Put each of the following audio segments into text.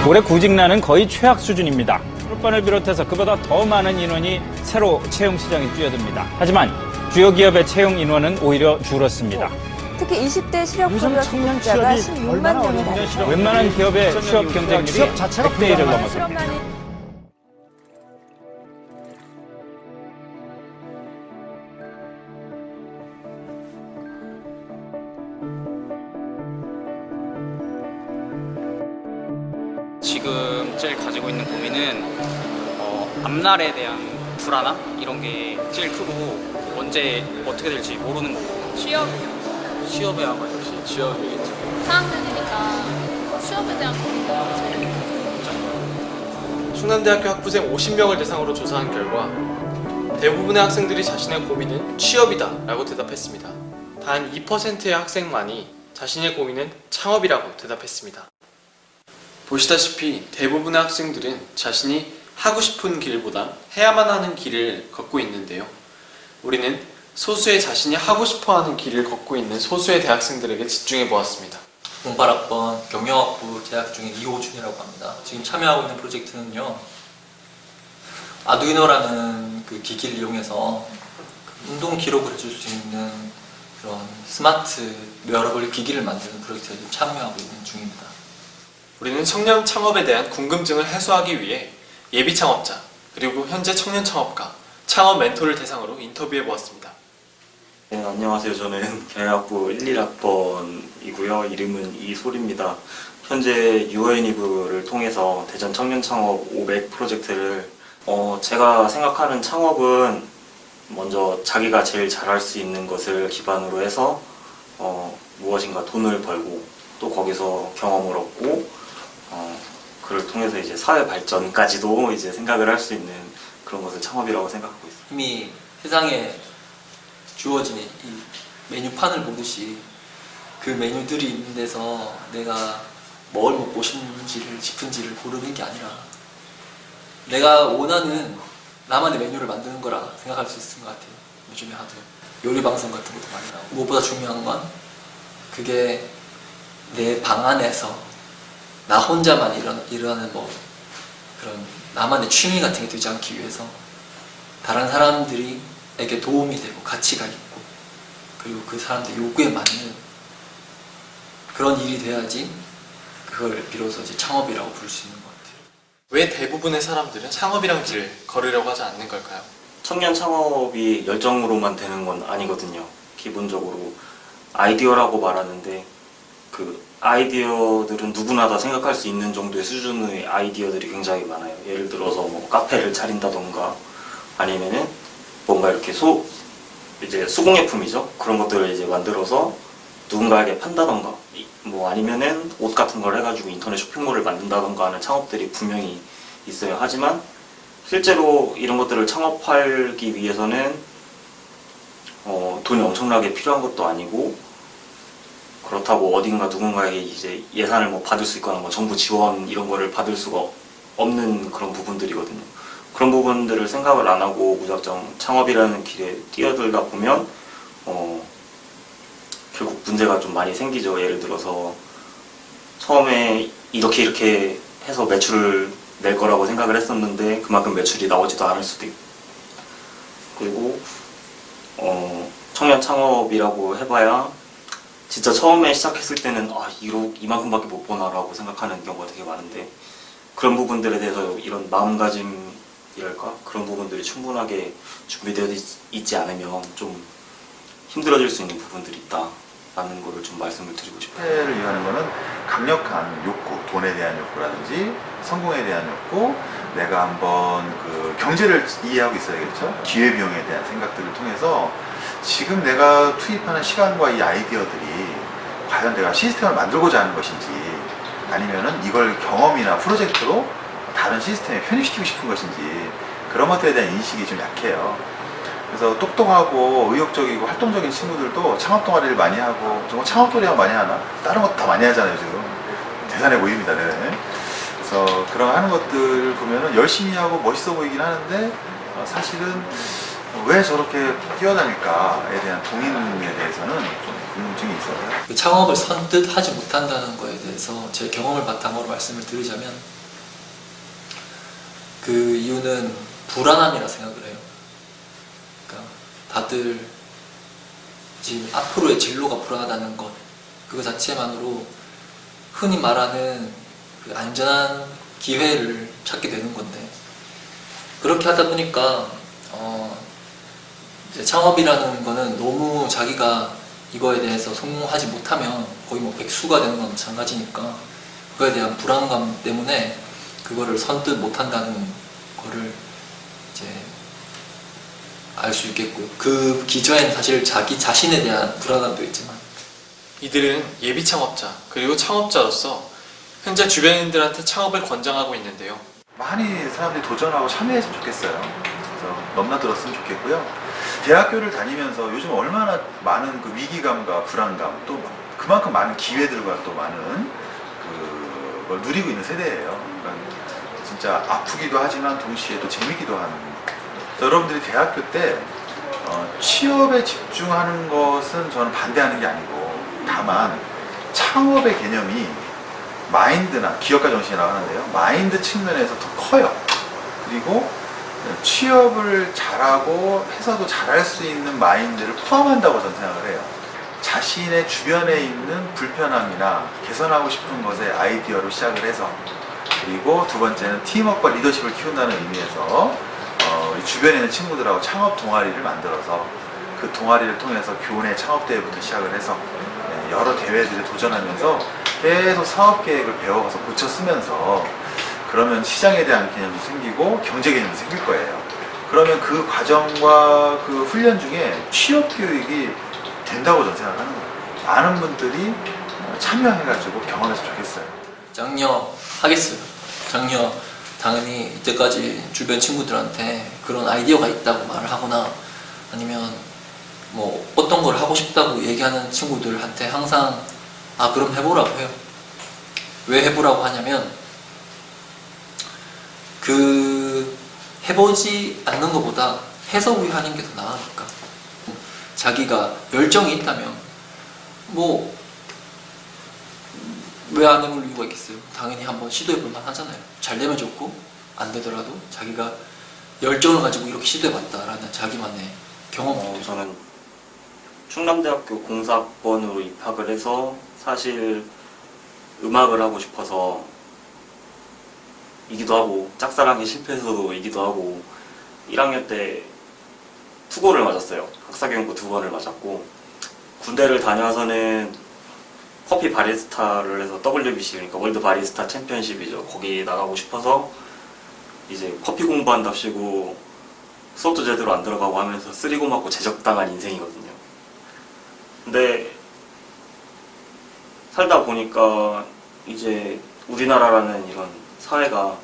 올해 구직난은 거의 최악 수준입니다. 졸업반을 비롯해서 그보다 더 많은 인원이 새로 채용 시장에 뛰어듭니다. 하지만 주요 기업의 채용 인원은 오히려 줄었습니다. 특히 20대 실업 요즘 급여 청년 소득자가 취업이 16만 얼마나 명에 어려운데 달합니다. 웬만한 기업의 취업 경쟁률이 취업 자체가 100대 1을 불가능한 넘어섭니다. 지금 제일 가지고 있는 고민은 앞날에 대한 불안함? 이런 게 제일 크고 언제 어떻게 될지 모르는 거고 취업이요. 취업에 아마 역시 취업이겠죠. 4학년이니까 취업에 대한 고민이 제일 크죠. 충남대학교 학부생 50명을 대상으로 조사한 결과 대부분의 학생들이 자신의 고민은 취업이다 라고 대답했습니다. 단 2%의 학생만이 자신의 고민은 창업이라고 대답했습니다. 보시다시피 대부분의 학생들은 자신이 하고 싶은 길보다 해야만 하는 길을 걷고 있는데요. 우리는 소수의 자신이 하고 싶어하는 길을 걷고 있는 소수의 대학생들에게 집중해 보았습니다. 08학번 경영학부 재학 중인 이호준이라고 합니다. 지금 참여하고 있는 프로젝트는요, 아두이노라는 그 기기를 이용해서 운동 기록을 해줄 수 있는 그런 스마트 웨어러블 기기를 만드는 프로젝트에 지금 참여하고 있는 중입니다. 우리는 청년 창업에 대한 궁금증을 해소하기 위해 예비 창업자, 그리고 현재 청년 창업가, 창업 멘토를 대상으로 인터뷰해 보았습니다. 네, 안녕하세요. 저는 경영학부 1, 1학번이고요. 이름은 이솔입니다. 현재 유어애니브를 통해서 대전 청년창업 500 프로젝트를 제가 생각하는 창업은 먼저 자기가 제일 잘할 수 있는 것을 기반으로 해서 무엇인가 돈을 벌고 또 거기서 경험을 얻고 그를 통해서 이제 사회 발전까지도 이제 생각을 할 수 있는 그런 것을 창업이라고 생각하고 있습니다. 이미 세상에 주어진 이 메뉴판을 보듯이 그 메뉴들이 있는 데서 내가 뭘 먹고 싶은지를 고르는 게 아니라 내가 원하는 나만의 메뉴를 만드는 거라 생각할 수 있을 것 같아요. 요즘에 하도 요리 방송 같은 것도 많이 나오고, 무엇보다 중요한 건 그게 내 방 안에서 나 혼자만 일어나는 뭐 그런 나만의 취미 같은 게 되지 않기 위해서 다른 사람들에게 도움이 되고 가치가 있고 그리고 그 사람들 요구에 맞는 그런 일이 돼야지 그걸 비로소 이제 창업이라고 부를 수 있는 것 같아요. 왜 대부분의 사람들은 창업이란 길을 걸으려고 하지 않는 걸까요? 청년 창업이 열정으로만 되는 건 아니거든요. 기본적으로 아이디어라고 말하는데 그 아이디어들은 누구나 다 생각할 수 있는 정도의 수준의 아이디어들이 굉장히 많아요. 예를 들어서 뭐 카페를 차린다던가 아니면은 뭔가 이렇게 이제 수공예품이죠. 그런 것들을 이제 만들어서 누군가에게 판다던가 뭐 아니면은 옷 같은 걸 해가지고 인터넷 쇼핑몰을 만든다던가 하는 창업들이 분명히 있어요. 하지만 실제로 이런 것들을 창업하기 위해서는 돈이 엄청나게 필요한 것도 아니고 그렇다고 어딘가 누군가에게 이제 예산을 뭐 받을 수 있거나 뭐 정부 지원 이런 거를 받을 수가 없는 그런 부분들이거든요. 그런 부분들을 생각을 안 하고 무작정 창업이라는 길에 뛰어들다 보면 결국 문제가 좀 많이 생기죠. 예를 들어서 처음에 이렇게 해서 매출을 낼 거라고 생각을 했었는데 그만큼 매출이 나오지도 않을 수도 있고, 그리고 청년 창업이라고 해봐야 진짜 처음에 시작했을 때는 이만큼밖에 못 버나라고 생각하는 경우가 되게 많은데 그런 부분들에 대해서 이런 마음가짐이랄까? 그런 부분들이 충분하게 준비되어 있지 않으면 좀 힘들어질 수 있는 부분들이 있다라는 거를 좀 말씀을 드리고 싶어요. 를 위하는 거는 강력한 욕구, 돈에 대한 욕구라든지 성공에 대한 욕구, 내가 한번 그 경제를 이해하고 있어야겠죠. 기회비용에 대한 생각들을 통해서 지금 내가 투입하는 시간과 이 아이디어들이 과연 내가 시스템을 만들고자 하는 것인지 아니면은 이걸 경험이나 프로젝트로 다른 시스템에 편입시키고 싶은 것인지 그런 것들에 대한 인식이 좀 약해요. 그래서 똑똑하고 의욕적이고 활동적인 친구들도 창업 동아리를 많이 하고, 정말 창업 동아리가 많이 하나? 다른 것도 다 많이 하잖아요 지금. 대단해 보입니다. 네. 그래서 그런 하는 것들 보면은 열심히 하고 멋있어 보이긴 하는데 사실은 왜 저렇게 뛰어다닐까에 대한 동인에 대해서는 좀 궁금증이 있어요. 그 창업을 선뜻 하지 못한다는 거에 대해서 제 경험을 바탕으로 말씀을 드리자면 그 이유는 불안함이라 생각을 해요. 그러니까 다들 지금 앞으로의 진로가 불안하다는 것, 그거 자체만으로 흔히 말하는 그 안전한 기회를 찾게 되는 건데, 그렇게 하다 보니까 이제 창업이라는 거는 너무 자기가 이거에 대해서 성공하지 못하면 거의 뭐 백수가 되는 건 마찬가지니까, 그거에 대한 불안감 때문에 그거를 선뜻 못한다는 거를 이제 알 수 있겠고요. 그 기저에는 사실 자기 자신에 대한 불안감도 있지만, 이들은 예비 창업자 그리고 창업자로서 현재 주변인들한테 창업을 권장하고 있는데요. 많이 사람들이 도전하고 참여했으면 좋겠어요. 그래서 넘나들었으면 좋겠고요. 대학교를 다니면서 요즘 얼마나 많은 그 위기감과 불안감, 또 그만큼 많은 기회들과 또 많은 그걸 누리고 있는 세대예요. 그러니까 진짜 아프기도 하지만 동시에 또 재미기도 하는. 여러분들이 대학교 때 취업에 집중하는 것은 저는 반대하는 게 아니고, 다만 창업의 개념이 마인드나 기업가 정신이라고 하는데요, 마인드 측면에서 더 커요. 그리고 취업을 잘하고 해서도 잘할 수 있는 마인드를 포함한다고 저는 생각을 해요. 자신의 주변에 있는 불편함이나 개선하고 싶은 것에 아이디어로 시작을 해서, 그리고 두 번째는 팀워크와 리더십을 키운다는 의미에서 이 주변에 있는 친구들하고 창업 동아리를 만들어서 그 동아리를 통해서 교내 창업대회부터 시작을 해서 여러 대회들에 도전하면서 계속 사업계획을 배워가서 고쳐 쓰면서, 그러면 시장에 대한 개념도 생기고 경제 개념도 생길 거예요. 그러면 그 과정과 그 훈련 중에 취업 교육이 된다고 저는 생각하는 거예요. 많은 분들이 참여해가지고 경험했으면 좋겠어요. 장려 하겠어요. 장려 당연히 이때까지 주변 친구들한테 그런 아이디어가 있다고 말을 하거나, 아니면 뭐 어떤 걸 하고 싶다고 얘기하는 친구들한테 항상 그럼 해보라고 해요. 왜 해보라고 하냐면, 그 해보지 않는 것보다 해서구이하는 게 더 나으니까. 자기가 열정이 있다면 뭐 왜 안 해볼 이유가 있겠어요. 당연히 한번 시도해볼 만 하잖아요. 잘 되면 좋고, 안 되더라도 자기가 열정을 가지고 이렇게 시도해봤다라는 자기만의 경험. 저는 충남대학교 공사학번으로 입학을 해서 사실 음악을 하고 싶어서 이기도 하고, 짝사랑에 실패해서도 이기도 하고, 1학년 때 투고를 맞았어요. 학사경고 2번을 맞았고, 군대를 다녀와서는 커피 바리스타를 해서 WBC, 그러니까 월드 바리스타 챔피언십이죠. 거기 나가고 싶어서 이제 커피 공부한답시고 수업도 제대로 안 들어가고 하면서 쓰리고 맞고 제적당한 인생이거든요. 근데 살다 보니까 이제 우리나라라는 이런 사회가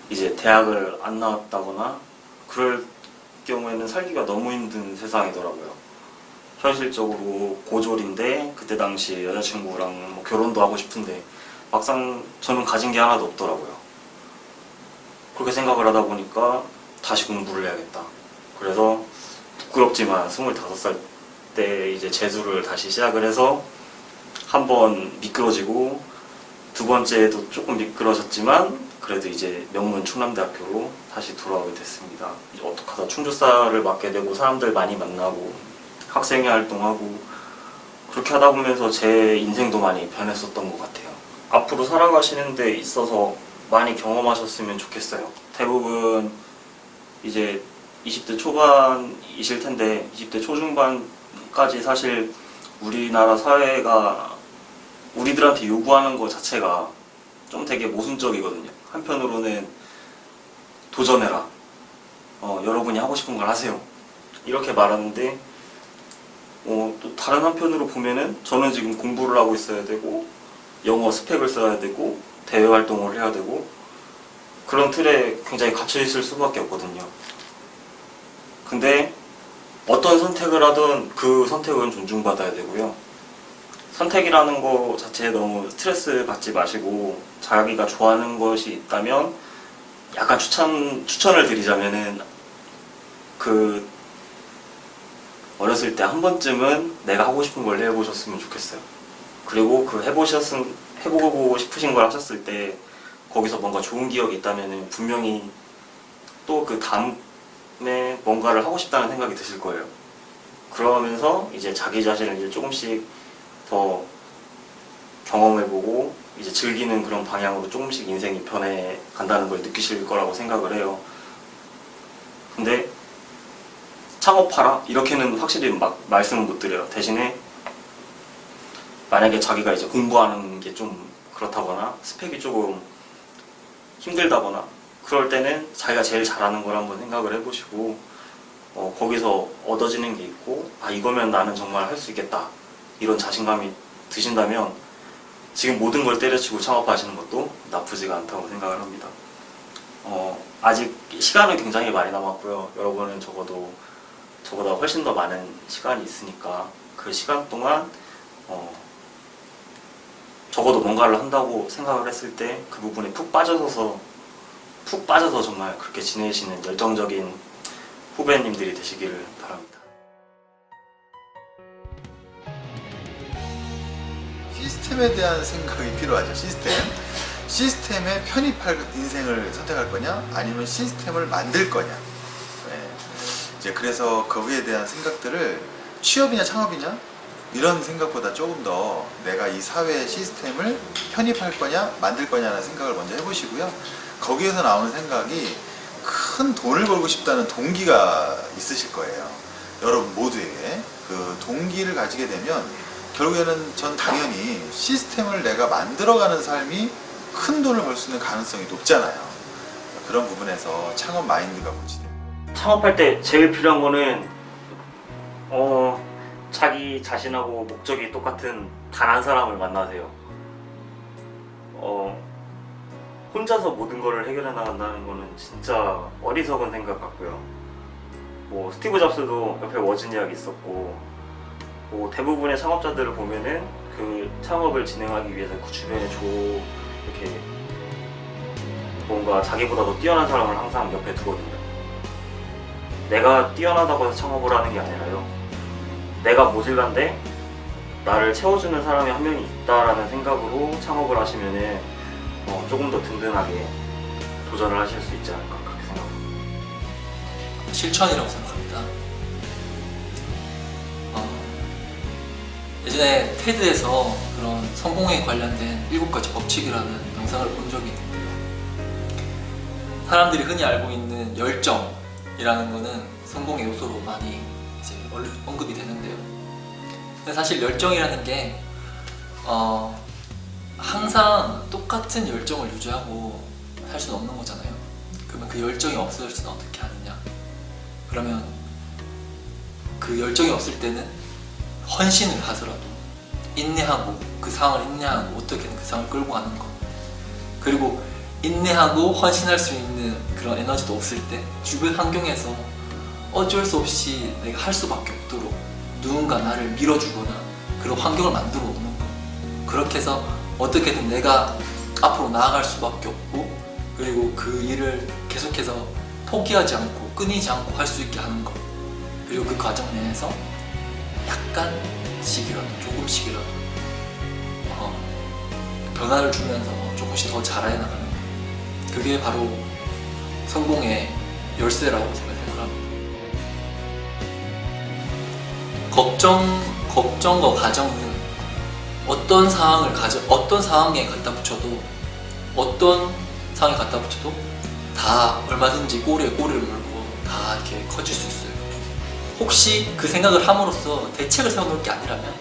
이제 대학을 안 나왔다거나 그럴 경우에는 살기가 너무 힘든 세상이더라고요. 현실적으로 고졸인데 그때 당시 여자친구랑 뭐 결혼도 하고 싶은데 막상 저는 가진 게 하나도 없더라고요. 그렇게 생각을 하다 보니까 다시 공부를 해야겠다. 그래서 부끄럽지만 25살 때 이제 재수를 다시 시작을 해서 한 번 미끄러지고, 두 번째도 조금 미끄러졌지만 그래도 이제 명문 충남대학교로 다시 돌아오게 됐습니다. 이제 어떻게 하다 충주사를 맡게 되고 사람들 많이 만나고 학생회 활동하고 그렇게 하다 보면서 제 인생도 많이 변했었던 것 같아요. 앞으로 살아가시는 데 있어서 많이 경험하셨으면 좋겠어요. 대부분 이제 20대 초반이실 텐데 20대 초중반까지 사실 우리나라 사회가 우리들한테 요구하는 것 자체가 좀 되게 모순적이거든요. 한편으로는 도전해라, 여러분이 하고 싶은 걸 하세요, 이렇게 말하는데 또 다른 한편으로 보면은 저는 지금 공부를 하고 있어야 되고 영어 스펙을 써야 되고 대외 활동을 해야 되고 그런 틀에 굉장히 갇혀 있을 수밖에 없거든요. 근데 어떤 선택을 하든 그 선택은 존중받아야 되고요. 선택이라는 거 자체에 너무 스트레스 받지 마시고 자기가 좋아하는 것이 있다면 약간 추천을 드리자면은 그 어렸을 때 한 번쯤은 내가 하고 싶은 걸 해보셨으면 좋겠어요. 그리고 그 해보고 싶으신 걸 하셨을 때 거기서 뭔가 좋은 기억이 있다면 분명히 또 그 다음에 뭔가를 하고 싶다는 생각이 드실 거예요. 그러면서 이제 자기 자신을 이제 조금씩 더 경험해보고 이제 즐기는 그런 방향으로 조금씩 인생이 변해 간다는 걸 느끼실 거라고 생각을 해요. 근데 창업하라? 이렇게는 확실히 막 말씀은 못 드려요. 대신에 만약에 자기가 이제 공부하는 게 좀 그렇다거나 스펙이 조금 힘들다거나 그럴 때는 자기가 제일 잘하는 걸 한번 생각을 해보시고 거기서 얻어지는 게 있고 아 이거면 나는 정말 할 수 있겠다 이런 자신감이 드신다면 지금 모든 걸 때려치고 창업하시는 것도 나쁘지가 않다고 생각을 합니다. 아직 시간은 굉장히 많이 남았고요. 여러분은 적어도 저보다 훨씬 더 많은 시간이 있으니까 그 시간 동안 적어도 뭔가를 한다고 생각을 했을 때 그 부분에 푹 빠져서 정말 그렇게 지내시는 열정적인 후배님들이 되시기를 바랍니다. 시스템에 대한 생각이 필요하죠. 시스템에 편입할 인생을 선택할 거냐 아니면 시스템을 만들 거냐. 네. 이제 그래서 거기에 대한 생각들을 취업이냐 창업이냐 이런 생각보다 조금 더 내가 이 사회의 시스템을 편입할 거냐 만들 거냐라는 생각을 먼저 해보시고요. 거기에서 나오는 생각이 큰 돈을 벌고 싶다는 동기가 있으실 거예요. 여러분 모두에게 그 동기를 가지게 되면 결국에는 전 당연히 시스템을 내가 만들어가는 삶이 큰 돈을 벌 수 있는 가능성이 높잖아요. 그런 부분에서 창업 마인드가 고치돼요. 창업할 때 제일 필요한 거는 자기 자신하고 목적이 똑같은 단 한 사람을 만나세요. 혼자서 모든 거를 해결해 나간다는 거는 진짜 어리석은 생각 같고요. 뭐 스티브 잡스도 옆에 워즈니악이 있었고 뭐 대부분의 창업자들을 보면은 그 창업을 진행하기 위해서 그 주변에 이렇게 뭔가 자기보다 더 뛰어난 사람을 항상 옆에 두거든요. 내가 뛰어나다고 해서 창업을 하는 게 아니라요. 내가 모질란데 나를 채워주는 사람이 한 명이 있다라는 생각으로 창업을 하시면은 조금 더 든든하게 도전을 하실 수 있지 않을까 그렇게 생각합니다. 실천이라고 생각합니다. 예전에 테드에서 그런 성공에 관련된 7가지 법칙이라는 영상을 본 적이 있는데요. 사람들이 흔히 알고 있는 열정이라는 거는 성공의 요소로 많이 이제 언급이 되는데요. 근데 사실 열정이라는 게 항상 똑같은 열정을 유지하고 할 수는 없는 거잖아요. 그러면 그 열정이 없어질 때는 어떻게 하느냐? 그러면 그 열정이 없을 때는 헌신을 하더라도 인내하고 그 상황을 인내하고 어떻게든 그 상황을 끌고 가는 것, 그리고 인내하고 헌신할 수 있는 그런 에너지도 없을 때 주변 환경에서 어쩔 수 없이 내가 할 수밖에 없도록 누군가 나를 밀어주거나 그런 환경을 만들어 오는 것, 그렇게 해서 어떻게든 내가 앞으로 나아갈 수밖에 없고 그리고 그 일을 계속해서 포기하지 않고 끊이지 않고 할 수 있게 하는 것, 그리고 그 과정 내에서 약간씩이라도 조금씩이라도 변화를 주면서 조금씩 더 잘해 나가는 것, 그게 바로 성공의 열쇠라고 생각합니다. 걱정과 가정은 어떤 상황에 갖다 붙여도 다 얼마든지 꼬리에 꼬리를 물고 다 이렇게 커질 수 있어요. 혹시 그 생각을 함으로써 대책을 세워놓을 게 아니라면